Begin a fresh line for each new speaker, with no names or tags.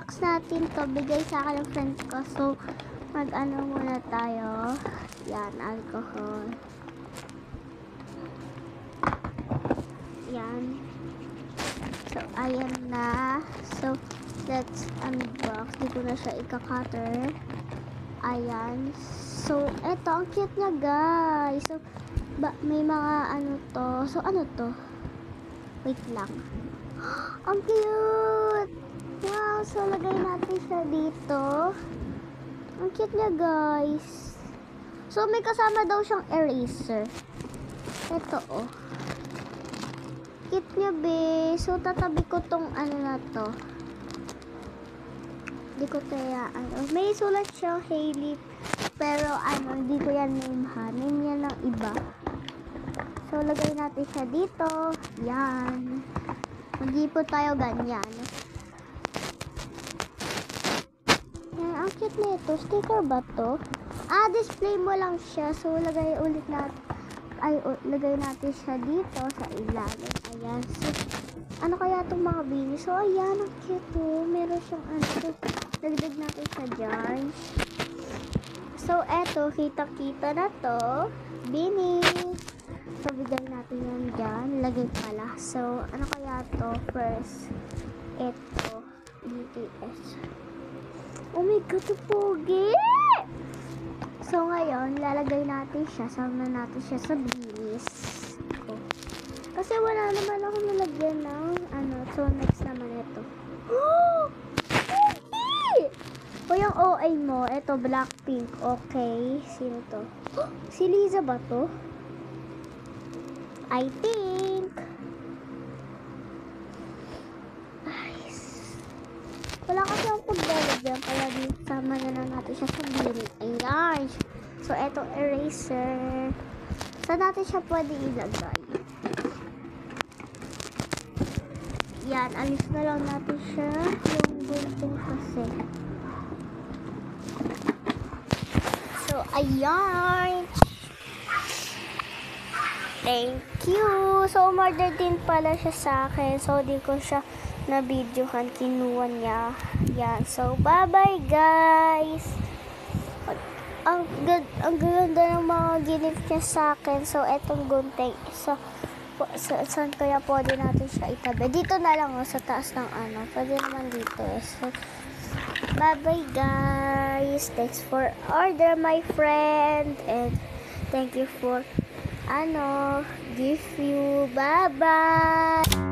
box natin to. Bigay sa akin ng friend ko. So, mag-ano muna tayo. Yan, alcohol. Yan. So, ayan na. So, let's unbox. Di ko na siya ika-cutter. Ayan. So, eto. Ang cute niya, guys. So, may mga ano to. So, ano to? Wait lang. Ang cute! Wow! So, lagay natin siya dito. Ang cute niya, guys. So, may kasama daw siyang eraser. Ito, oh. Cute niya, be. So, tatabi ko tong ano na to. Hindi ko kaya, ano. May sulat siya, Hailey. Pero, ano, hindi ko yan name, ha. Name niya ng iba. So, lagay natin siya dito. Yan. Mag-ipon tayo ganyan. Yan, ang cute na ito. Sticker ba to? Display mo lang siya. So, lagay ulit natin. Lagay natin siya dito sa ilalim. Ayan. So, ano kaya itong mga bini? So, ayan. Ang cute to. Meron siyang ano. So, dagdag natin siya dyan. So, eto. Kita-kita na to. Bini. So, bigay natin yan dyan. Lagay pala. So, ano kaya to? First, ito. BTS. Oh my God, ito pogi! So, ngayon, lalagay natin siya. Sama natin siya sa binis. Kasi wala naman ako nalagyan ng ano. So, next naman ito. O yung OA mo, ito, Blackpink. Okay. Sino to? Si Liza ba to? I think. Nice. Wala kasi ang paglalagyan. Kaya sama na lang natin siya sa bini. Ayan. So, eto eraser. Saan natin siya pwede ilagay? Yan. Alis na lang natin siya. Yung gunting kasi. So, ayan. Thank you. So, umorder din pala siya sa akin. So, di ko siya na-videohan. Kinuha niya. Yan. So, bye-bye, guys. Ang ganda ng mga gift niya sa akin. So, etong gunting. So, saan kaya pwede natin siya itabi? Dito na lang, sa taas ng ano. Pwede naman dito. So, bye-bye, guys. Thanks for order, my friend. And thank you for give you. Bye-bye.